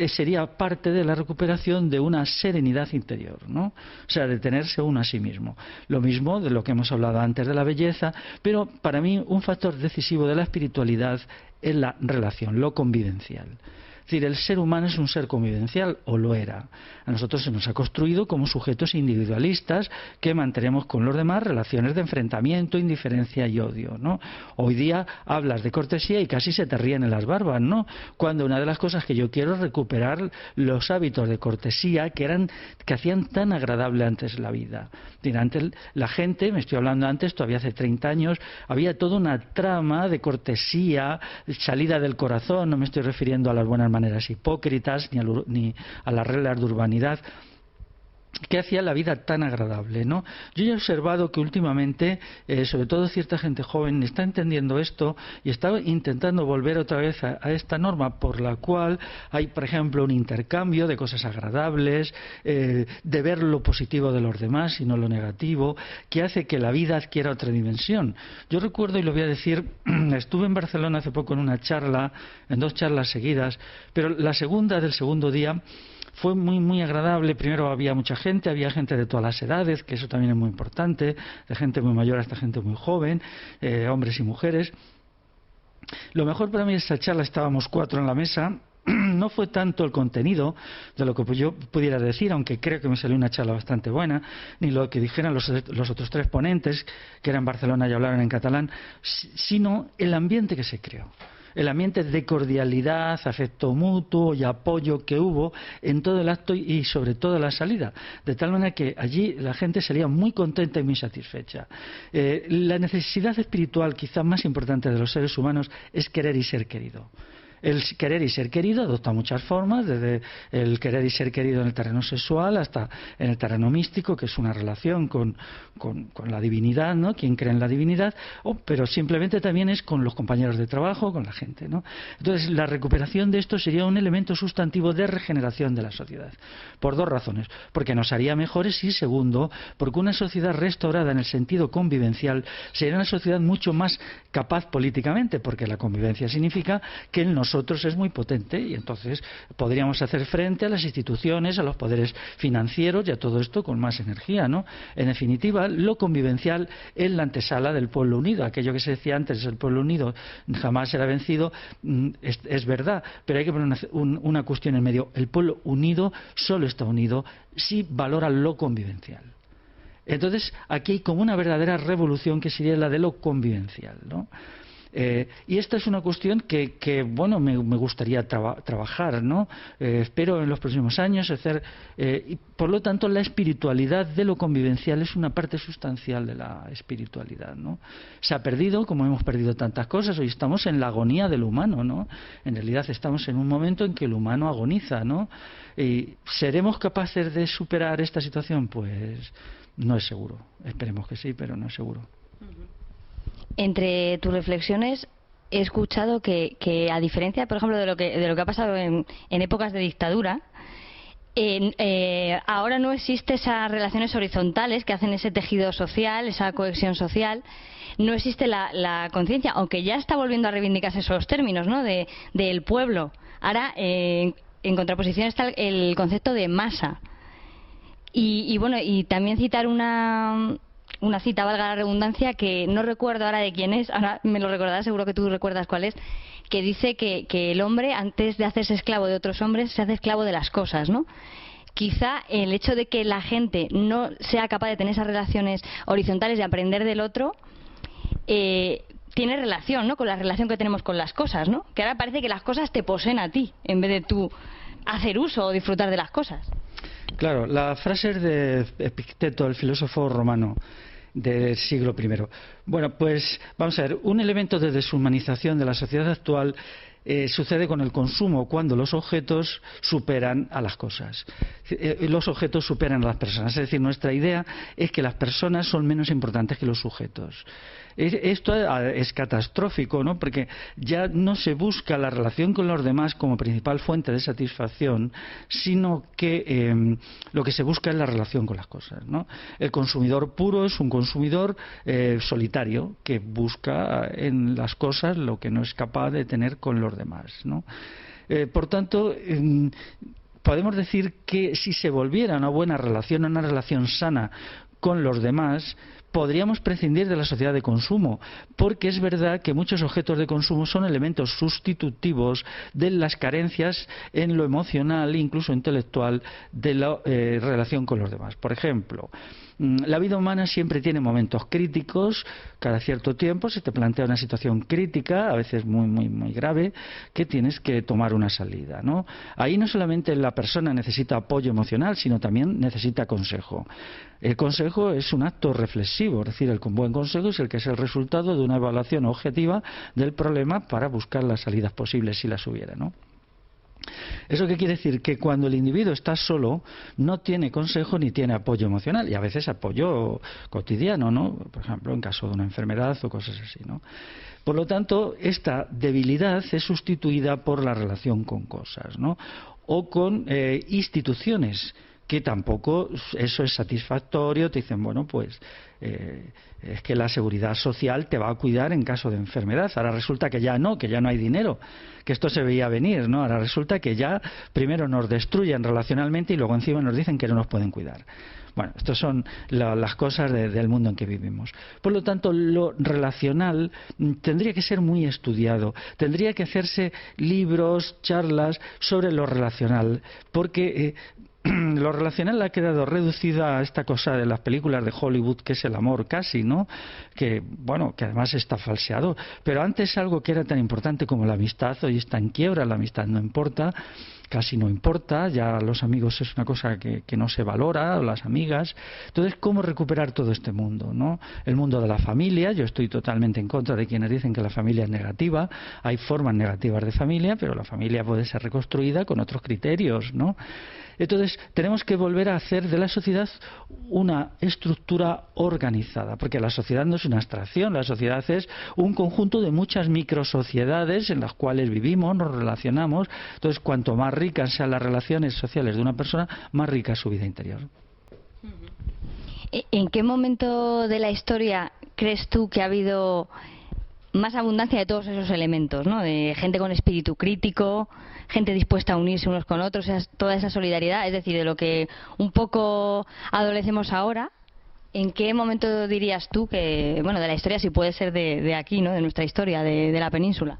sería parte de la recuperación de una serenidad interior, ¿no? O sea, de tenerse uno a sí mismo. Lo mismo de lo que hemos hablado antes de la belleza, pero para mí un factor decisivo de la espiritualidad es la relación, lo convivencial. Es decir, el ser humano es un ser convivencial, o lo era. A nosotros se nos ha construido como sujetos individualistas que mantenemos con los demás relaciones de enfrentamiento, indiferencia y odio, ¿no? Hoy día hablas de cortesía y casi se te ríen en las barbas, ¿no? Cuando una de las cosas que yo quiero es recuperar los hábitos de cortesía que hacían tan agradable antes la vida. Antes la gente, me estoy hablando antes, todavía hace 30 años, había toda una trama de cortesía, salida del corazón, no me estoy refiriendo a las buenas maneras hipócritas ni a las reglas de urbanidad que hacía la vida tan agradable, ¿no? Yo he observado que últimamente, sobre todo cierta gente joven, está entendiendo esto y está intentando volver otra vez a esta norma por la cual hay, por ejemplo, un intercambio de cosas agradables, de ver lo positivo de los demás y no lo negativo, que hace que la vida adquiera otra dimensión. Yo recuerdo, y lo voy a decir, estuve en Barcelona hace poco en una charla, en 2 charlas seguidas, pero la segunda del segundo día fue muy muy agradable. Primero había mucha gente, había gente de todas las edades, que eso también es muy importante, de gente muy mayor hasta gente muy joven, hombres y mujeres. Lo mejor para mí de esa charla, estábamos 4 en la mesa, no fue tanto el contenido de lo que yo pudiera decir, aunque creo que me salió una charla bastante buena, ni lo que dijeran los otros 3 ponentes, que eran en Barcelona y hablaron en catalán, sino el ambiente que se creó. El ambiente de cordialidad, afecto mutuo y apoyo que hubo en todo el acto y sobre todo en la salida. De tal manera que allí la gente salía muy contenta y muy satisfecha. La necesidad espiritual quizá más importante de los seres humanos es querer y ser querido. El querer y ser querido adopta muchas formas, desde el querer y ser querido en el terreno sexual hasta en el terreno místico, que es una relación con la divinidad, ¿no? Quien cree en la divinidad, pero simplemente también es con los compañeros de trabajo, con la gente, ¿no? Entonces, la recuperación de esto sería un elemento sustantivo de regeneración de la sociedad, por 2 razones. Porque nos haría mejores y, segundo, porque una sociedad restaurada en el sentido convivencial sería una sociedad mucho más capaz políticamente, porque la convivencia significa que en nosotros es muy potente y entonces podríamos hacer frente a las instituciones, a los poderes financieros y a todo esto con más energía, ¿no? En definitiva, lo convivencial es la antesala del pueblo unido. Aquello que se decía antes, el pueblo unido jamás será vencido, es verdad, pero hay que poner una cuestión en medio. El pueblo unido solo está unido si valora lo convivencial. Entonces, aquí hay como una verdadera revolución que sería la de lo convivencial, ¿no? Y esta es una cuestión que bueno, me gustaría trabajar, ¿no? Espero en los próximos años hacer, y por lo tanto la espiritualidad de lo convivencial es una parte sustancial de la espiritualidad, ¿no? Se ha perdido, como hemos perdido tantas cosas. Hoy estamos en la agonía del humano, ¿no? En realidad estamos en un momento en que el humano agoniza, ¿no? ¿Y seremos capaces de superar esta situación? Pues no es seguro. Esperemos que sí, pero no es seguro. Entre tus reflexiones he escuchado que a diferencia, por ejemplo, de lo que ha pasado en épocas de dictadura, ahora no existe esas relaciones horizontales que hacen ese tejido social, esa cohesión social. No existe la conciencia, aunque ya está volviendo a reivindicarse esos términos, ¿no? del pueblo. Ahora, en contraposición está el concepto de masa. Y bueno, y también citar una cita, valga la redundancia, que no recuerdo ahora de quién es, ahora me lo recordarás, seguro que tú recuerdas cuál es, que dice que el hombre, antes de hacerse esclavo de otros hombres, se hace esclavo de las cosas, ¿no? Quizá el hecho de que la gente no sea capaz de tener esas relaciones horizontales, de aprender del otro, tiene relación, ¿no?, con la relación que tenemos con las cosas, ¿no? Que ahora parece que las cosas te poseen a ti, en vez de tú hacer uso o disfrutar de las cosas. Claro, la frase es de Epicteto, el filósofo romano del siglo I. Bueno, pues vamos a ver, un elemento de deshumanización de la sociedad actual sucede con el consumo, cuando los objetos superan a las cosas. Los objetos superan a las personas. Es decir, nuestra idea es que las personas son menos importantes que los sujetos. Esto es catastrófico, ¿no? Porque ya no se busca la relación con los demás como principal fuente de satisfacción, sino que lo que se busca es la relación con las cosas, ¿no? El consumidor puro es un consumidor solitario, que busca en las cosas lo que no es capaz de tener con los demás, ¿no? Por tanto, podemos decir que si se volviera una buena relación, una relación sana con los demás, podríamos prescindir de la sociedad de consumo, porque es verdad que muchos objetos de consumo son elementos sustitutivos de las carencias en lo emocional, incluso intelectual, de la relación con los demás. Por ejemplo, la vida humana siempre tiene momentos críticos. Cada cierto tiempo se te plantea una situación crítica, a veces muy grave, que tienes que tomar una salida, ¿no? Ahí no solamente la persona necesita apoyo emocional, sino también necesita consejo. El consejo es un acto reflexivo, es decir, el buen consejo es el que es el resultado de una evaluación objetiva del problema para buscar las salidas posibles, si las hubiera, ¿no? ¿Eso qué quiere decir? Que cuando el individuo está solo, no tiene consejo ni tiene apoyo emocional, y a veces apoyo cotidiano, ¿no? Por ejemplo, en caso de una enfermedad o cosas así, ¿no? Por lo tanto, esta debilidad es sustituida por la relación con cosas, ¿no? O con instituciones, que tampoco eso es satisfactorio. Te dicen, bueno, pues es que la seguridad social te va a cuidar en caso de enfermedad. Ahora resulta que ya no hay dinero, que esto se veía venir, ¿no? Ahora resulta que ya primero nos destruyen relacionalmente y luego encima nos dicen que no nos pueden cuidar. Bueno, estas son las cosas del mundo en que vivimos. Por lo tanto, lo relacional tendría que ser muy estudiado. Tendría que hacerse libros, charlas sobre lo relacional, porque lo relacional ha quedado reducido a esta cosa de las películas de Hollywood, que es el amor casi, ¿no? Que, bueno, que además está falseado. Pero antes algo que era tan importante como la amistad, hoy está en quiebra, la amistad no importa, casi no importa, ya los amigos es una cosa que no se valora, o las amigas. Entonces, ¿cómo recuperar todo este mundo, ¿no? El mundo de la familia. Yo estoy totalmente en contra de quienes dicen que la familia es negativa. Hay formas negativas de familia, pero la familia puede ser reconstruida con otros criterios, ¿no? Entonces, tenemos que volver a hacer de la sociedad una estructura organizada, porque la sociedad no es una abstracción, la sociedad es un conjunto de muchas microsociedades en las cuales vivimos, nos relacionamos. Entonces, cuanto más ricas sean las relaciones sociales de una persona, más rica es su vida interior. ¿En qué momento de la historia crees tú que ha habido más abundancia de todos esos elementos, ¿no? De gente con espíritu crítico, gente dispuesta a unirse unos con otros, toda esa solidaridad, es decir, de lo que un poco adolecemos ahora? ¿En qué momento dirías tú que, bueno, de la historia, si puede ser de aquí, ¿no?, de nuestra historia, de la península?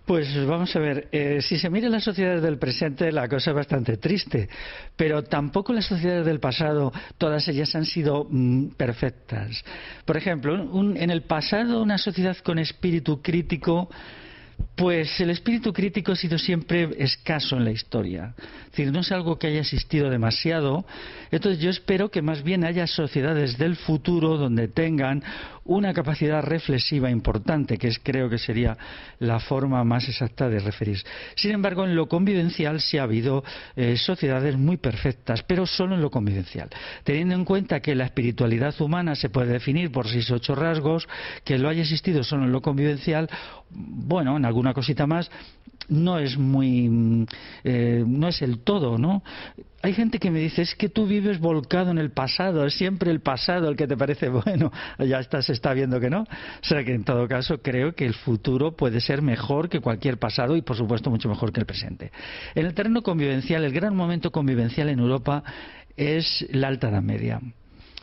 Pues vamos a ver, si se miran las sociedades del presente, la cosa es bastante triste, pero tampoco las sociedades del pasado, todas ellas han sido perfectas. Por ejemplo, en el pasado, una sociedad con espíritu crítico, pues el espíritu crítico ha sido siempre escaso en la historia. Es decir, no es algo que haya existido demasiado. Entonces yo espero que más bien haya sociedades del futuro donde tengan una capacidad reflexiva importante, que creo que sería la forma más exacta de referirse. Sin embargo, en lo convivencial sí ha habido sociedades muy perfectas, pero solo en lo convivencial. Teniendo en cuenta que la espiritualidad humana se puede definir por 6 o 8 rasgos, que lo haya existido solo en lo convivencial, bueno, en alguna cosita más, no es no es el todo, ¿no? Hay gente que me dice, es que tú vives volcado en el pasado, es siempre el pasado el que te parece bueno. Ya se está viendo que no. O sea que en todo caso creo que el futuro puede ser mejor que cualquier pasado y por supuesto mucho mejor que el presente. En el terreno convivencial, el gran momento convivencial en Europa es la Alta Edad Media.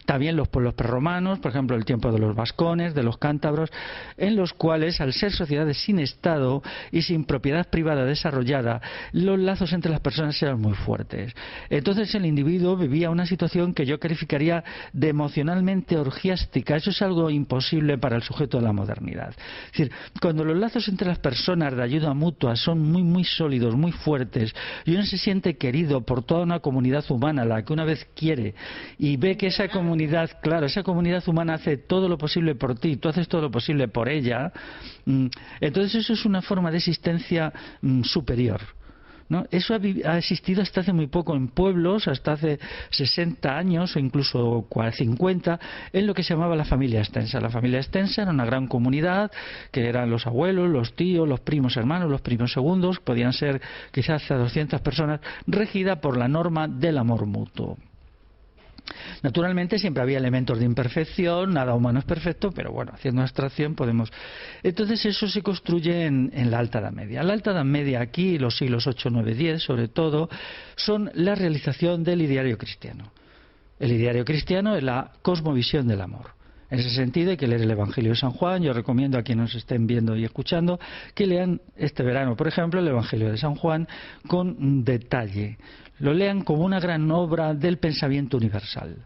También los pueblos prerromanos, por ejemplo, el tiempo de los vascones, de los cántabros, en los cuales, al ser sociedades sin Estado y sin propiedad privada desarrollada, los lazos entre las personas eran muy fuertes. Entonces el individuo vivía una situación que yo calificaría de emocionalmente orgiástica. Eso es algo imposible para el sujeto de la modernidad. Es decir, cuando los lazos entre las personas de ayuda mutua son muy sólidos, muy fuertes, y uno se siente querido por toda una comunidad humana, la que una vez quiere, y ve que esa comunidad, claro, esa comunidad humana hace todo lo posible por ti, tú haces todo lo posible por ella, entonces eso es una forma de existencia superior, ¿no? Eso ha existido hasta hace muy poco en pueblos, hasta hace 60 años o incluso 50, en lo que se llamaba la familia extensa. La familia extensa era una gran comunidad que eran los abuelos, los tíos, los primos hermanos, los primos segundos, podían ser quizás hasta 200 personas, regida por la norma del amor mutuo. Naturalmente siempre había elementos de imperfección, nada humano es perfecto, pero bueno, haciendo abstracción podemos. Entonces eso se construye en la Alta Edad Media. La Alta Edad Media aquí, los siglos 8, 9, 10 sobre todo, son la realización del ideario cristiano. El ideario cristiano es la cosmovisión del amor. En ese sentido hay que leer el Evangelio de San Juan. Yo recomiendo a quienes nos estén viendo y escuchando que lean este verano, por ejemplo, el Evangelio de San Juan con detalle. Lo lean como una gran obra del pensamiento universal.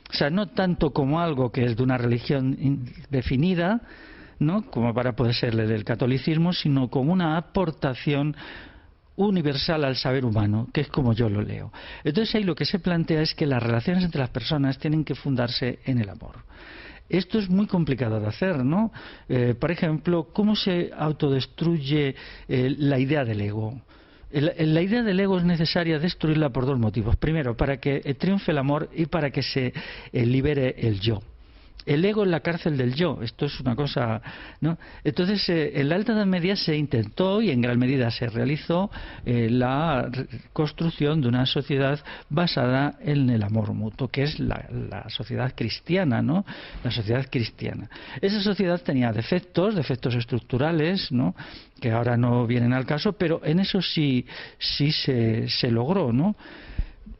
O sea, no tanto como algo que es de una religión definida, ¿no?, como para poder serle del catolicismo, sino como una aportación universal al saber humano, que es como yo lo leo. Entonces ahí lo que se plantea es que las relaciones entre las personas tienen que fundarse en el amor. Esto es muy complicado de hacer, ¿no? Por ejemplo, ¿cómo se autodestruye la idea del ego? La idea del ego es necesaria destruirla por dos motivos. Primero, para que triunfe el amor y para que se libere el yo. El ego es la cárcel del yo. Esto es una cosa, ¿no? Entonces, en la Alta Edad Media se intentó y en gran medida se realizó la construcción de una sociedad basada en el amor mutuo, que es la sociedad cristiana, ¿no? La sociedad cristiana. Esa sociedad tenía defectos estructurales, ¿no?, que ahora no vienen al caso, pero en eso sí se logró, ¿no?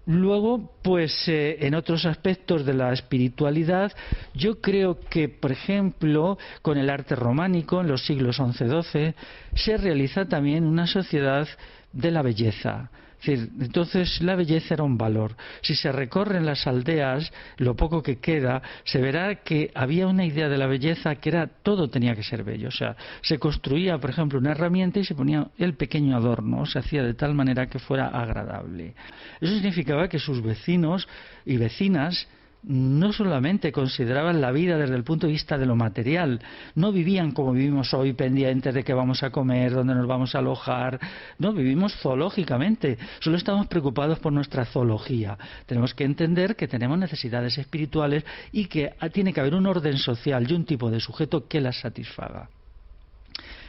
Luego, pues en otros aspectos de la espiritualidad, yo creo que, por ejemplo, con el arte románico, en los siglos XI-XII, se realiza también una sociedad de la belleza. Es decir, entonces la belleza era un valor. Si se recorren las aldeas, lo poco que queda, se verá que había una idea de la belleza que era todo tenía que ser bello. O sea, se construía, por ejemplo, una herramienta y se ponía el pequeño adorno, se hacía de tal manera que fuera agradable. Eso significaba que sus vecinos y vecinas no solamente consideraban la vida desde el punto de vista de lo material, no vivían como vivimos hoy, pendientes de qué vamos a comer, dónde nos vamos a alojar, no, vivimos zoológicamente, solo estamos preocupados por nuestra zoología. Tenemos que entender que tenemos necesidades espirituales y que tiene que haber un orden social y un tipo de sujeto que las satisfaga.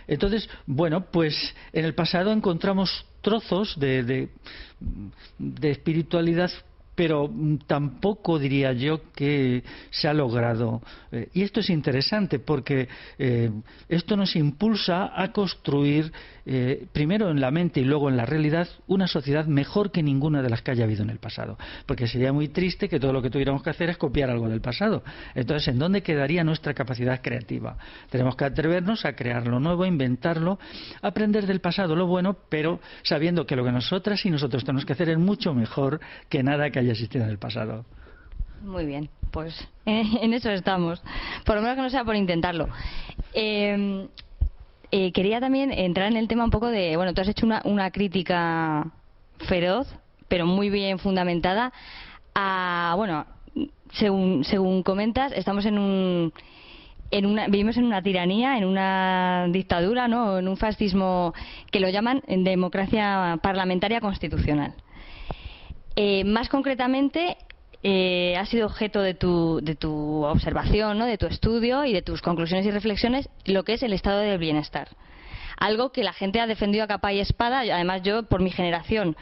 Entonces, bueno, pues en el pasado encontramos trozos de espiritualidad, pero tampoco diría yo que se ha logrado. Y esto es interesante porque esto nos impulsa a construir, primero en la mente y luego en la realidad, una sociedad mejor que ninguna de las que haya habido en el pasado. Porque sería muy triste que todo lo que tuviéramos que hacer es copiar algo del pasado. Entonces, ¿en dónde quedaría nuestra capacidad creativa? Tenemos que atrevernos a crear lo nuevo, a inventarlo, aprender del pasado lo bueno, pero sabiendo que lo que nosotras y nosotros tenemos que hacer es mucho mejor que nada que haya existido en el pasado. Muy bien, pues en eso estamos. Por lo menos que no sea por intentarlo. Quería también entrar en el tema un poco de... Bueno, tú has hecho una crítica feroz, pero muy bien fundamentada, a... Bueno, según comentas, estamos vivimos en una tiranía, en una dictadura, ¿no?, en un fascismo que lo llaman democracia parlamentaria constitucional. Más concretamente, ha sido objeto de tu observación, ¿no?, de tu estudio y de tus conclusiones y reflexiones, lo que es el estado del bienestar. Algo que la gente ha defendido a capa y espada, y además yo, por mi generación,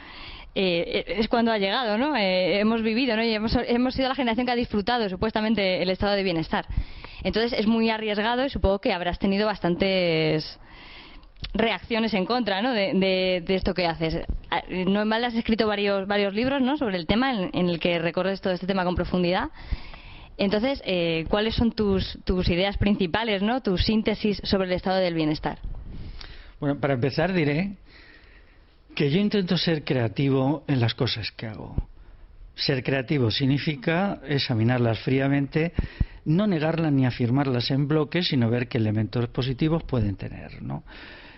es cuando ha llegado, ¿no? Hemos vivido, ¿no?, y hemos sido la generación que ha disfrutado supuestamente el estado de bienestar. Entonces es muy arriesgado y supongo que habrás tenido bastantes reacciones en contra, ¿no?, de esto que haces. No en balde has escrito varios libros, ¿no?, sobre el tema en el que recorres todo este tema con profundidad. Entonces, ¿cuáles son tus ideas principales, ¿no? Tu síntesis sobre el estado del bienestar? Bueno, para empezar diré que yo intento ser creativo en las cosas que hago. Ser creativo significa examinarlas fríamente, no negarlas ni afirmarlas en bloque, sino ver qué elementos positivos pueden tener, ¿no?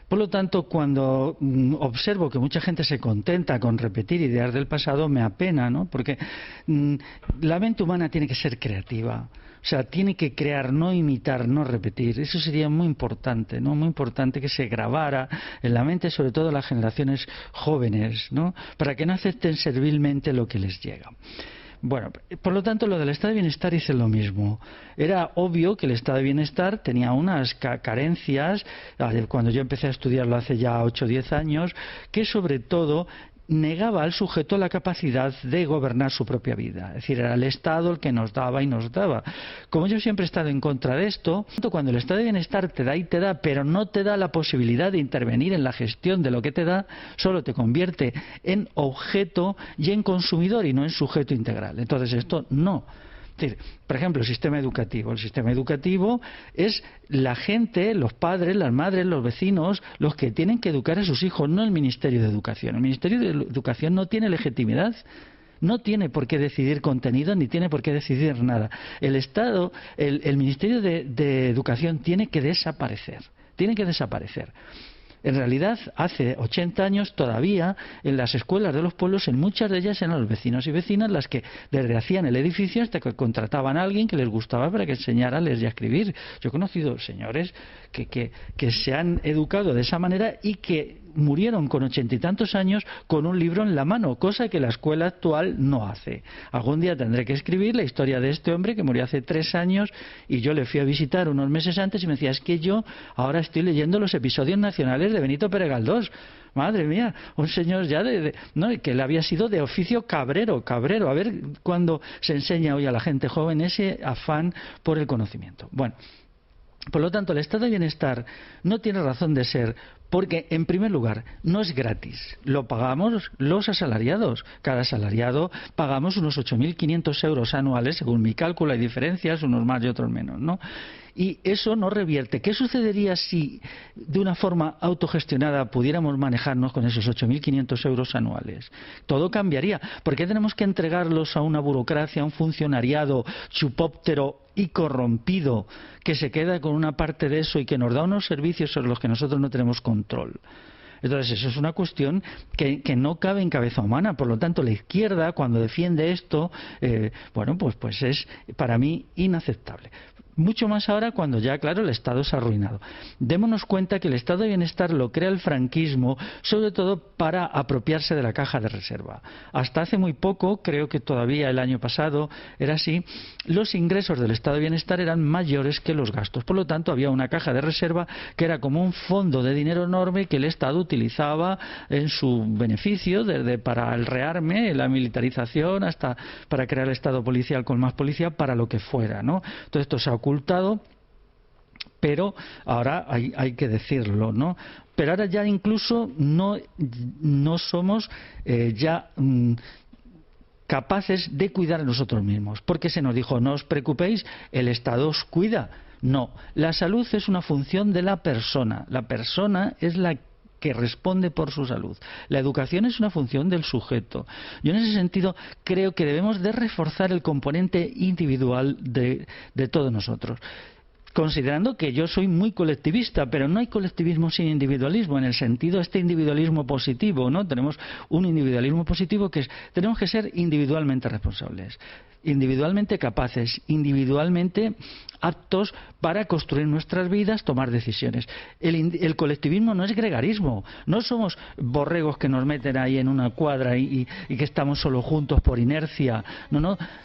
Por lo tanto, cuando observo que mucha gente se contenta con repetir ideas del pasado, me apena, ¿no? Porque la mente humana tiene que ser creativa. O sea, tiene que crear, no imitar, no repetir. Eso sería muy importante, ¿no? Muy importante que se grabara en la mente, sobre todo las generaciones jóvenes, ¿no? Para que no acepten servilmente lo que les llega. Bueno, por lo tanto, lo del estado de bienestar hice lo mismo. Era obvio que el estado de bienestar tenía unas carencias, cuando yo empecé a estudiarlo hace ya 8 o 10 años, que sobre todo negaba al sujeto la capacidad de gobernar su propia vida. Es decir, era el Estado el que nos daba y nos daba. Como yo siempre he estado en contra de esto, cuando el estado de bienestar te da y te da, pero no te da la posibilidad de intervenir en la gestión de lo que te da, solo te convierte en objeto y en consumidor y no en sujeto integral. Entonces esto no. Es decir, por ejemplo, el sistema educativo. El sistema educativo es la gente, los padres, las madres, los vecinos, los que tienen que educar a sus hijos, no el Ministerio de Educación. El Ministerio de Educación no tiene legitimidad, no tiene por qué decidir contenido ni tiene por qué decidir nada. El Estado, el Ministerio de Educación tiene que desaparecer. Tiene que desaparecer. En realidad, hace 80 años todavía en las escuelas de los pueblos, en muchas de ellas eran los vecinos y vecinas las que desde hacían el edificio hasta que contrataban a alguien que les gustaba para que enseñara a leer y a escribir. Yo he conocido señores que se han educado de esa manera y que murieron con 80 y tantos años con un libro en la mano, cosa que la escuela actual no hace. Algún día tendré que escribir la historia de este hombre que murió hace 3 años y yo le fui a visitar unos meses antes y me decía, es que yo ahora estoy leyendo los episodios nacionales de Benito Pérez Galdós. Madre mía, un señor ya no, que él había sido de oficio cabrero. A ver cuándo se enseña hoy a la gente joven ese afán por el conocimiento. Bueno, por lo tanto, el estado de bienestar no tiene razón de ser porque, en primer lugar, no es gratis. Lo pagamos los asalariados. Cada asalariado pagamos unos 8.500 euros anuales, según mi cálculo. Hay diferencias, unos más y otros menos, ¿no? Y eso no revierte. ¿Qué sucedería si de una forma autogestionada pudiéramos manejarnos con esos 8.500 euros anuales? Todo cambiaría. ¿Por qué tenemos que entregarlos a una burocracia, a un funcionariado chupóptero y corrompido que se queda con una parte de eso y que nos da unos servicios sobre los que nosotros no tenemos control? Entonces, eso es una cuestión que no cabe en cabeza humana. Por lo tanto, la izquierda, cuando defiende esto, pues es para mí inaceptable. Mucho más ahora cuando ya, claro, el Estado se ha arruinado. Démonos cuenta que el estado de bienestar lo crea el franquismo, sobre todo para apropiarse de la caja de reserva. Hasta hace muy poco, creo que todavía el año pasado era así, los ingresos del estado de bienestar eran mayores que los gastos. Por lo tanto, había una caja de reserva que era como un fondo de dinero enorme que el Estado utilizaba en su beneficio, desde para el rearme, la militarización, hasta para crear el Estado policial con más policía, para lo que fuera, ¿no? Todo esto se ha ocultado, pero ahora hay que decirlo, ¿no? Pero ahora ya incluso no somos capaces de cuidar a nosotros mismos, porque se nos dijo, no os preocupéis, el Estado os cuida. No, la salud es una función de la persona es la que responde por su salud. La educación es una función del sujeto. Yo en ese sentido creo que debemos de reforzar el componente individual de todos nosotros. Considerando que yo soy muy colectivista, pero no hay colectivismo sin individualismo, en el sentido este individualismo positivo, ¿no? Tenemos un individualismo positivo que es, tenemos que ser individualmente responsables, individualmente capaces, individualmente aptos para construir nuestras vidas, tomar decisiones. El colectivismo no es gregarismo, no somos borregos que nos meten ahí en una cuadra y que estamos solo juntos por inercia.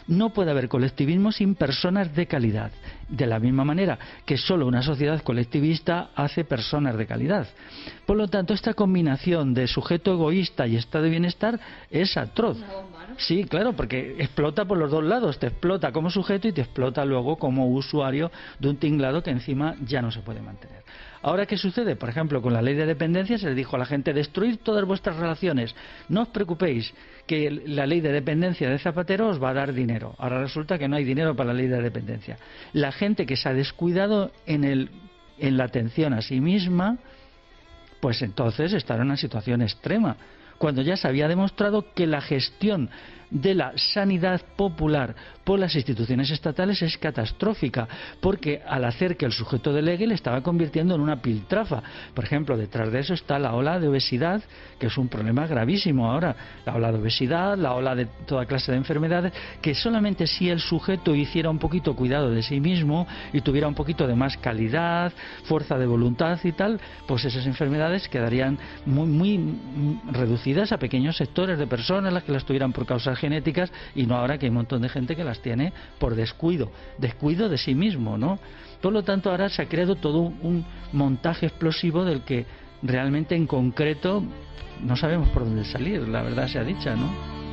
No puede haber colectivismo sin personas de calidad. De la misma manera que solo una sociedad colectivista hace personas de calidad. Por lo tanto, esta combinación de sujeto egoísta y estado de bienestar es atroz. Sí, claro, porque explota por los dos lados, te explota como sujeto y te explota luego como usuario de un tinglado que encima ya no se puede mantener. Ahora, ¿qué sucede? Por ejemplo, con la ley de dependencia se le dijo a la gente: destruir todas vuestras relaciones, no os preocupéis, que la ley de dependencia de Zapatero os va a dar dinero. Ahora resulta que no hay dinero para la ley de dependencia. La gente que se ha descuidado en la atención a sí misma, pues entonces estará en una situación extrema, cuando ya se había demostrado que la gestión de la sanidad popular por las instituciones estatales es catastrófica, porque al hacer que el sujeto delegue le estaba convirtiendo en una piltrafa. Por ejemplo, detrás de eso está la ola de obesidad, que es un problema gravísimo ahora. La ola de obesidad, la ola de toda clase de enfermedades, que solamente si el sujeto hiciera un poquito cuidado de sí mismo y tuviera un poquito de más calidad, fuerza de voluntad y tal, pues esas enfermedades quedarían muy reducidas a pequeños sectores de personas, las que las tuvieran por causas genéticas, y no ahora que hay un montón de gente que las tiene por descuido de sí mismo, ¿no? Por lo tanto, ahora se ha creado todo un montaje explosivo del que realmente en concreto no sabemos por dónde salir, la verdad sea dicha, ¿no?